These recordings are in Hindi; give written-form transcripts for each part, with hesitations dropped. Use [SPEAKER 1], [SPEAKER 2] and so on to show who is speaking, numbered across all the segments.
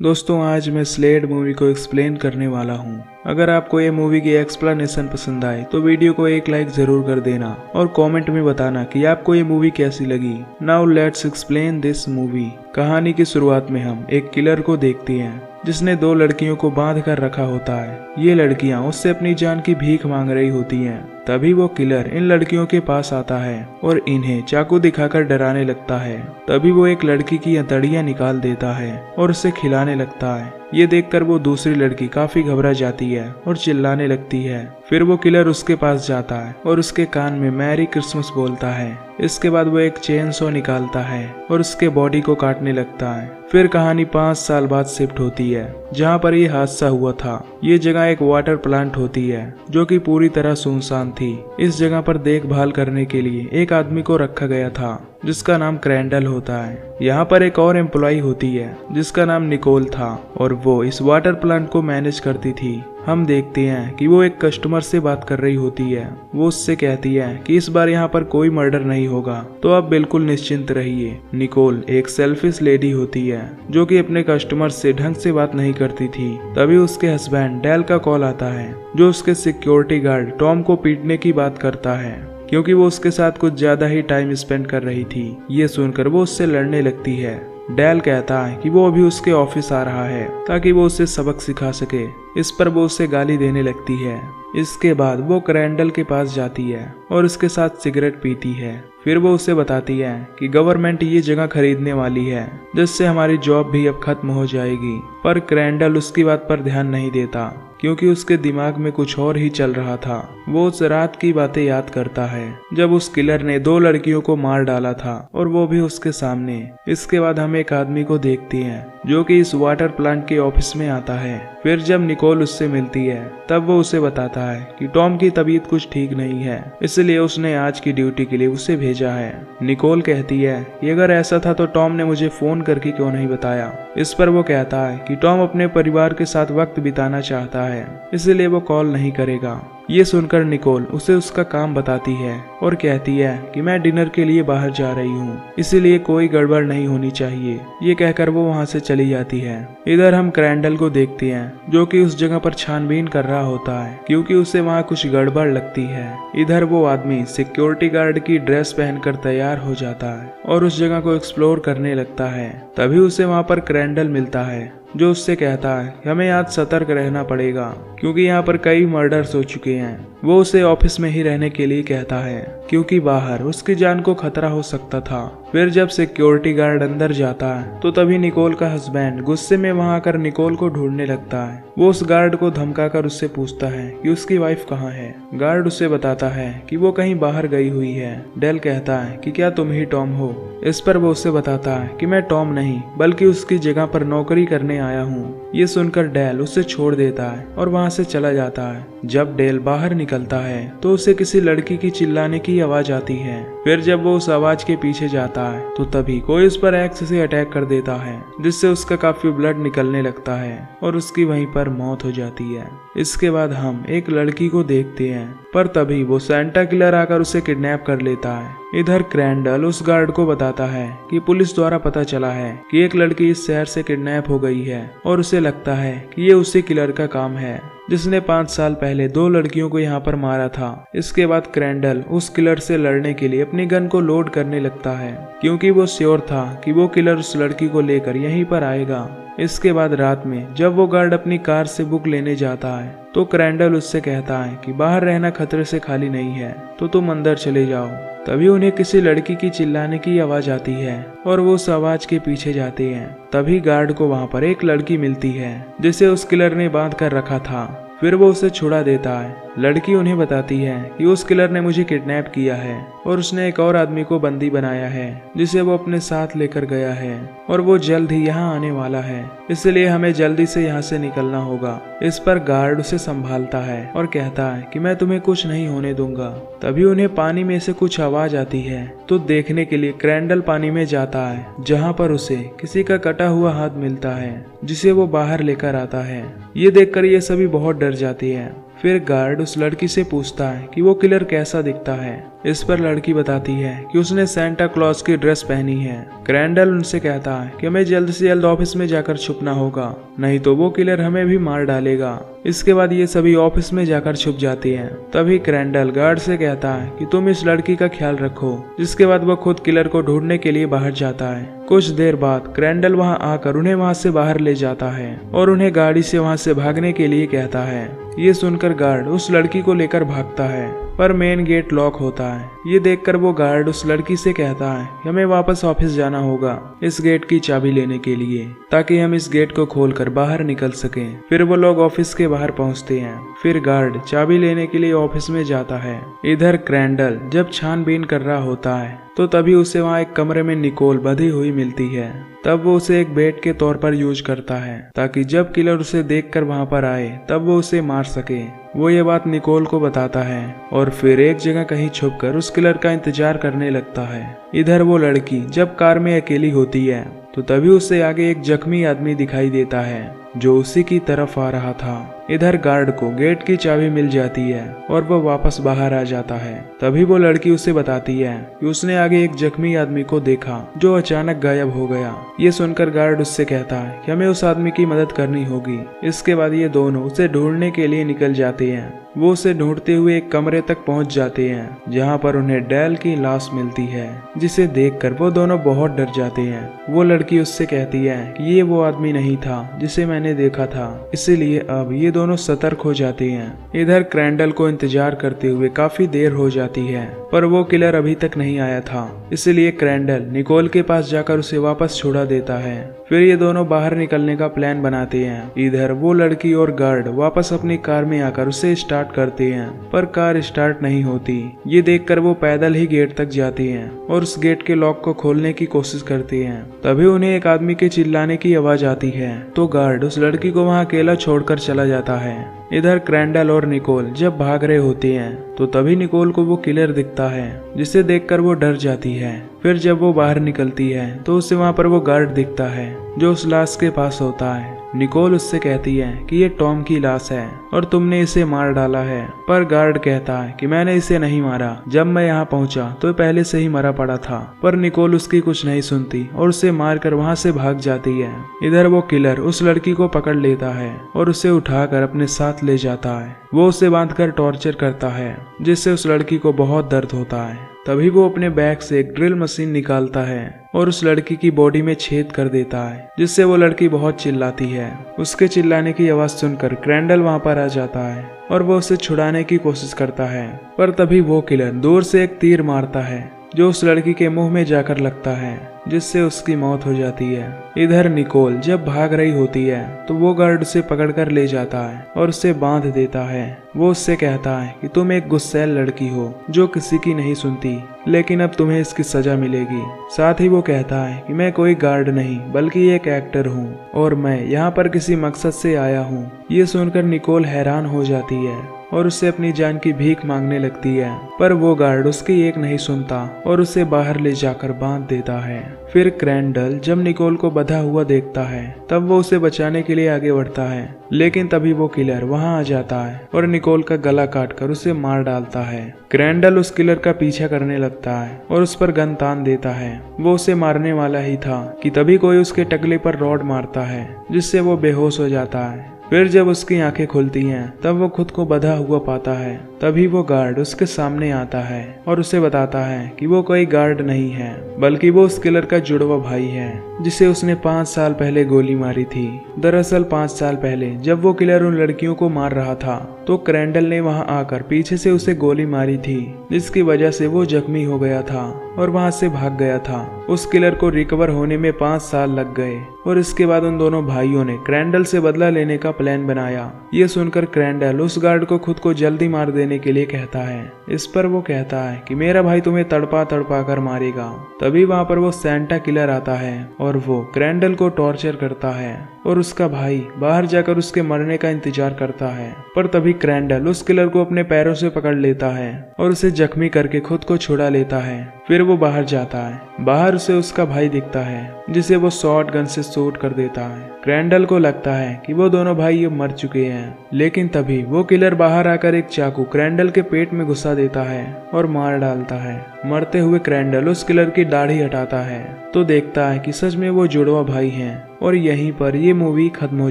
[SPEAKER 1] दोस्तों आज मैं स्लेड मूवी को एक्सप्लेन करने वाला हूँ। अगर आपको ये मूवी की एक्सप्लेनेशन पसंद आए तो वीडियो को एक लाइक जरूर कर देना और कमेंट में बताना कि आपको ये मूवी कैसी लगी। Now let's explain this movie. कहानी की शुरुआत में हम एक किलर को देखते हैं जिसने दो लड़कियों को बांध कर रखा होता है। ये लड़कियां उससे अपनी जान की भीख मांग रही होती हैं। तभी वो किलर इन लड़कियों के पास आता है और इन्हें चाकू दिखाकर डराने लगता है। तभी वो एक लड़की की हथेलियां निकाल देता है और उसे खिलाने लगता है। ये देखकर वो दूसरी लड़की काफी घबरा जाती है और चिल्लाने लगती है। फिर वो किलर उसके पास जाता है और उसके कान में मैरी क्रिसमस बोलता है। इसके बाद वो एक चेन सॉ निकालता है और उसके बॉडी को काटने लगता है। फिर कहानी 5 साल बाद शिफ्ट होती है जहाँ पर ये हादसा हुआ था। ये जगह एक वाटर प्लांट होती है जो कि पूरी तरह सुनसान थी। इस जगह पर देखभाल करने के लिए एक आदमी को रखा गया था जिसका नाम क्रैंडल होता है। यहाँ पर एक और एम्प्लॉय होती है जिसका नाम निकोल था और वो इस वाटर प्लांट को मैनेज करती थी। हम देखते हैं कि वो एक कस्टमर से बात कर रही होती है। वो उससे कहती है कि इस बार यहाँ पर कोई मर्डर नहीं होगा तो आप बिल्कुल निश्चिंत रहिए। निकोल एक सेल्फिश लेडी होती है जो कि अपने कस्टमर से ढंग से बात नहीं करती थी। तभी उसके हस्बैंड डेल का कॉल आता है जो उसके सिक्योरिटी गार्ड टॉम को पीटने की बात करता है क्योंकि वो उसके साथ कुछ ज्यादा ही टाइम स्पेंड कर रही थी। ये सुनकर वो उससे लड़ने लगती है। डेल कहता है कि वो अभी उसके ऑफिस आ रहा है ताकि वो उसे सबक सिखा सके। इस पर वो उसे गाली देने लगती है। इसके बाद वो क्रैंडल के पास जाती है और उसके साथ सिगरेट पीती है। फिर वो उसे बताती है कि गवर्नमेंट ये जगह खरीदने वाली है जिससे हमारी जॉब भी अब खत्म हो जाएगी। पर क्रैंडल उसकी बात पर ध्यान नहीं देता क्योंकि उसके दिमाग में कुछ और ही चल रहा था। वो उस रात की बातें याद करता है जब उस किलर ने 2 लड़कियों को मार डाला था और वो भी उसके सामने। इसके बाद हम एक आदमी को देखते हैं जो कि इस वाटर प्लांट के ऑफिस में आता है। फिर जब निकोल उससे मिलती है तब वो उसे बताता है कि टॉम की तबीयत कुछ ठीक नहीं है, इसलिए उसने आज की ड्यूटी के लिए उसे भेजा है। निकोल कहती है कि अगर ऐसा था तो टॉम ने मुझे फोन करके क्यों नहीं बताया। इस पर वो कहता है कि टॉम अपने परिवार के साथ वक्त बिताना चाहता है, इसलिए वो कॉल नहीं करेगा। ये सुनकर निकोल उसे उसका काम बताती है और कहती है कि मैं डिनर के लिए बाहर जा रही हूँ, इसीलिए कोई गड़बड़ नहीं होनी चाहिए। ये कहकर वो वहाँ से चली जाती है। इधर हम क्रैंडल को देखते हैं जो कि उस जगह पर छानबीन कर रहा होता है क्योंकि उसे वहाँ कुछ गड़बड़ लगती है। इधर वो आदमी सिक्योरिटी गार्ड की ड्रेस पहनकर तैयार हो जाता है और उस जगह को एक्सप्लोर करने लगता है। तभी उसे वहाँ पर क्रैंडल मिलता है जो उससे कहता है कि हमें आज सतर्क रहना पड़ेगा क्योंकि यहाँ पर कई मर्डर्स हो चुके हैं। वो उसे ऑफिस में ही रहने के लिए कहता है क्योंकि बाहर उसकी जान को खतरा हो सकता था। फिर जब सिक्योरिटी गार्ड अंदर जाता है तो तभी निकोल का हस्बैंड गुस्से में वहां आकर निकोल को ढूंढने लगता है। वो उस गार्ड को धमकाकर उससे पूछता है कि उसकी वाइफ कहाँ है। गार्ड उसे बताता है कि वो कहीं बाहर गई हुई है। डेल कहता है कि क्या तुम ही टॉम हो। इस पर वो उसे बताता है कि मैं टॉम नहीं बल्कि उसकी जगह पर नौकरी करने आया हूँ। ये सुनकर डेल उसे छोड़ देता है और वहाँ से चला जाता है। जब डेल बाहर निकलता है तो उसे किसी लड़की की चिल्लाने की आवाज आती है। फिर जब वो उस आवाज के पीछे जाता है तो तभी कोई उस पर एक्स से अटैक कर देता है जिससे उसका काफी ब्लड निकलने लगता है और उसकी वहीं पर मौत हो जाती है। इसके बाद हम एक लड़की को देखते हैं पर तभी वो सेंटा किलर आकर उसे किडनैप कर लेता है। इधर क्रैंडल उस गार्ड को बताता है कि पुलिस द्वारा पता चला है कि एक लड़की इस शहर से किडनैप हो गई है और उसे लगता है कि ये उसी किलर का काम है जिसने 5 साल पहले 2 लड़कियों को यहाँ पर मारा था। इसके बाद क्रैंडल उस किलर से लड़ने के लिए अपनी गन को लोड करने लगता है क्योंकि वो श्योर था कि वो किलर उस लड़की को लेकर यहीं पर आएगा। इसके बाद रात में जब वो गार्ड अपनी कार से बुक लेने जाता है तो क्रैंडल उससे कहता है कि बाहर रहना खतरे से खाली नहीं है तो तुम अंदर चले जाओ। तभी उन्हें किसी लड़की की चिल्लाने की आवाज आती है और वो उस आवाज के पीछे जाते हैं। तभी गार्ड को वहाँ पर एक लड़की मिलती है जिसे उस किलर ने बांध कर रखा था। फिर वो उसे छुड़ा देता है। लड़की उन्हें बताती है कि उस किलर ने मुझे किडनैप किया है और उसने एक और आदमी को बंदी बनाया है जिसे वो अपने साथ लेकर गया है और वो जल्द ही यहाँ आने वाला है, इसलिए हमें जल्दी से यहाँ से निकलना होगा। इस पर गार्ड उसे संभालता है और कहता है कि मैं तुम्हें कुछ नहीं होने दूंगा। तभी उन्हें पानी में से कुछ आवाज आती है तो देखने के लिए क्रैंडल पानी में जाता है जहाँ पर उसे किसी का कटा हुआ हाथ मिलता है जिसे वो बाहर लेकर आता है। ये देखकर ये सभी बहुत डर जाती है। फिर गार्ड उस लड़की से पूछता है कि वो किलर कैसा दिखता है इस पर लड़की बताती है कि उसने सेंटा क्लॉज की ड्रेस पहनी है। क्रैंडल उनसे कहता है कि हमें जल्द से जल्द ऑफिस में जाकर छुपना होगा, नहीं तो वो किलर हमें भी मार डालेगा। इसके बाद ये सभी ऑफिस में जाकर छुप जाती हैं। तभी क्रैंडल गार्ड से कहता है कि तुम इस लड़की का ख्याल रखो। जिसके बाद वो खुद किलर को ढूंढने के लिए बाहर जाता है। कुछ देर बाद क्रैंडल वहां आकर उन्हें वहां से बाहर ले जाता है और उन्हें गाड़ी से वहां से भागने के लिए कहता है। ये सुनकर गार्ड उस लड़की को लेकर भागता है, पर मेन गेट लॉक होता है। ये देखकर वो गार्ड उस लड़की से कहता है कि हमें वापस ऑफिस जाना होगा इस गेट की चाबी लेने के लिए, ताकि हम इस गेट को खोलकर बाहर निकल सकें। फिर वो लोग ऑफिस के बाहर पहुंचते हैं। फिर गार्ड चाबी लेने के लिए ऑफिस में जाता है। इधर क्रैंडल जब छानबीन कर रहा होता है तो तभी उसे वहाँ एक कमरे में निकोल बंधी हुई मिलती है। तब वो उसे एक बेट के तौर पर यूज करता है, ताकि जब किलर उसे देखकर वहाँ पर आए तब वो उसे मार सके। वो ये बात निकोल को बताता है और फिर एक जगह कहीं छुपकर उस किलर का इंतजार करने लगता है। इधर वो लड़की जब कार में अकेली होती है तो तभी उसे आगे एक जख्मी आदमी दिखाई देता है जो उसी की तरफ आ रहा था। इधर गार्ड को गेट की चाबी मिल जाती है और वो वापस बाहर आ जाता है। तभी वो लड़की उसे बताती है कि उसने आगे एक जख्मी आदमी को देखा जो अचानक गायब हो गया। ये सुनकर गार्ड उससे कहता है कि हमें उस आदमी की मदद करनी होगी। इसके बाद ये दोनों उसे ढूंढने के लिए निकल जाते हैं। वो उसे ढूंढते हुए एक कमरे तक पहुंच जाते हैं जहां पर उन्हें डेल की लाश मिलती है, जिसे देखकर वो दोनों बहुत डर जाते हैं। वो लड़की उससे कहती है कि ये वो आदमी नहीं था जिसे मैंने देखा था, इसीलिए अब ये दोनों सतर्क हो जाते हैं। इधर क्रैंडल को इंतजार करते हुए काफी देर हो जाती है, पर वो किलर अभी तक नहीं आया था, इसलिए क्रैंडल निकोल के पास जाकर उसे वापस छुड़ा देता है। फिर ये दोनों बाहर निकलने का प्लान बनाते हैं। इधर वो लड़की और गार्ड वापस अपनी कार में आकर उसे स्टार्ट करते हैं, पर कार स्टार्ट नहीं होती। ये देखकर वो पैदल ही गेट तक जाते हैं और उस गेट के लॉक को खोलने की कोशिश करते हैं। तभी उन्हें एक आदमी के चिल्लाने की आवाज आती है, तो गार्ड उस लड़की को वहाँ अकेला छोड़कर चला जाता है। इधर क्रैंडल और निकोल जब भाग रहे होते हैं तो तभी निकोल को वो किलर दिखता है, जिसे देखकर वो डर जाती है। फिर जब वो बाहर निकलती है तो उसे वहाँ पर वो गार्ड दिखता है जो उस लाश के पास होता है। निकोल उससे कहती है कि ये टॉम की लाश है और तुमने इसे मार डाला है, पर गार्ड कहता है कि मैंने इसे नहीं मारा, जब मैं यहाँ पहुँचा तो पहले से ही मरा पड़ा था। पर निकोल उसकी कुछ नहीं सुनती और उसे मारकर वहाँ से भाग जाती है। इधर वो किलर उस लड़की को पकड़ लेता है और उसे उठाकर अपने साथ ले जाता है। वो उसे बांधकर टॉर्चर करता है, जिससे उस लड़की को बहुत दर्द होता है। तभी वो अपने बैग से एक ड्रिल मशीन निकालता है और उस लड़की की बॉडी में छेद कर देता है, जिससे वो लड़की बहुत चिल्लाती है। उसके चिल्लाने की आवाज सुनकर क्रैंडल वहां पर आ जाता है और वो उसे छुड़ाने की कोशिश करता है, पर तभी वो किलर दूर से एक तीर मारता है जो उस लड़की के मुंह में जाकर लगता है, जिससे उसकी मौत हो जाती है। इधर निकोल जब भाग रही होती है तो वो गार्ड उसे पकड़कर ले जाता है और उसे बांध देता है। वो उससे कहता है कि तुम एक गुस्सैल लड़की हो जो किसी की नहीं सुनती, लेकिन अब तुम्हें इसकी सजा मिलेगी। साथ ही वो कहता है कि मैं कोई गार्ड नहीं बल्कि एक एक्टर हूँ और मैं यहाँ पर किसी मकसद से आया हूँ। ये सुनकर निकोल हैरान हो जाती है और उससे अपनी जान की भीख मांगने लगती है, पर वो गार्ड उसकी एक नहीं सुनता और उसे बाहर ले जाकर बांध देता है। फिर क्रैंडल जब निकोल को बंधा हुआ देखता है तब वो उसे बचाने के लिए आगे बढ़ता है, लेकिन तभी वो किलर वहां आ जाता है और निकोल का गला काटकर उसे मार डालता है। क्रैंडल उस किलर का पीछा करने लगता है और उस पर गन तान देता है। वो उसे मारने वाला ही था कि तभी कोई उसके टकले पर रॉड मारता है, जिससे वो बेहोश हो जाता है। फिर जब उसकी आंखें खुलती हैं तब वो खुद को बंधा हुआ पाता है। तभी वो गार्ड उसके सामने आता है और उसे बताता है कि वो कोई गार्ड नहीं है बल्कि वो उस किलर का जुड़वा भाई है, जिसे उसने 5 साल पहले गोली मारी थी। दरअसल 5 साल पहले जब वो किलर उन लड़कियों को मार रहा था तो क्रैंडल ने वहां आकर पीछे से उसे गोली मारी थी, जिसकी वजह से वो जख्मी हो गया था और वहां से भाग गया था। उस किलर को रिकवर होने में 5 साल लग गए और इसके बाद उन दोनों भाइयों ने क्रैंडल से बदला लेने का प्लान बनाया। ये सुनकर क्रैंडल उस गार्ड को खुद को जल्दी मार देने के लिए कहता है। इस पर वो कहता है कि मेरा भाई तुम्हें तड़पा तड़पा कर मारेगा। तभी वहां पर वो सेंटा किलर आता है और वो क्रैंडल को टॉर्चर करता है और उसका भाई बाहर जाकर उसके मरने का इंतजार करता है। पर तभी क्रैंडल उस किलर को अपने पैरों से पकड़ लेता है और उसे जख्मी करके खुद को छुड़ा लेता है। फिर वो बाहर जाता है। बाहर उसे उसका भाई दिखता है जिसे वो शॉर्ट गन से शूट कर देता है। क्रैंडल को लगता है कि वो दोनों भाई अब मर चुके हैं, लेकिन तभी वो किलर बाहर आकर एक चाकू क्रैंडल के पेट में घुसा देता है और मार डालता है। मरते हुए क्रैंडल उस किलर की दाढ़ी हटाता है तो देखता है कि सच में वो जुड़वा भाई हैं और यहीं पर ये मूवी खत्म हो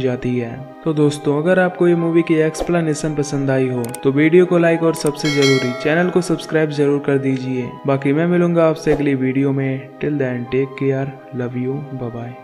[SPEAKER 1] जाती है। तो दोस्तों, अगर आपको ये मूवी की एक्सप्लेनेशन पसंद आई हो तो वीडियो को लाइक और सबसे जरूरी चैनल को सब्सक्राइब जरूर कर दीजिए। बाकी मैं मिलूंगा आपसे अगली वीडियो में। Till then take care, love you, bye bye.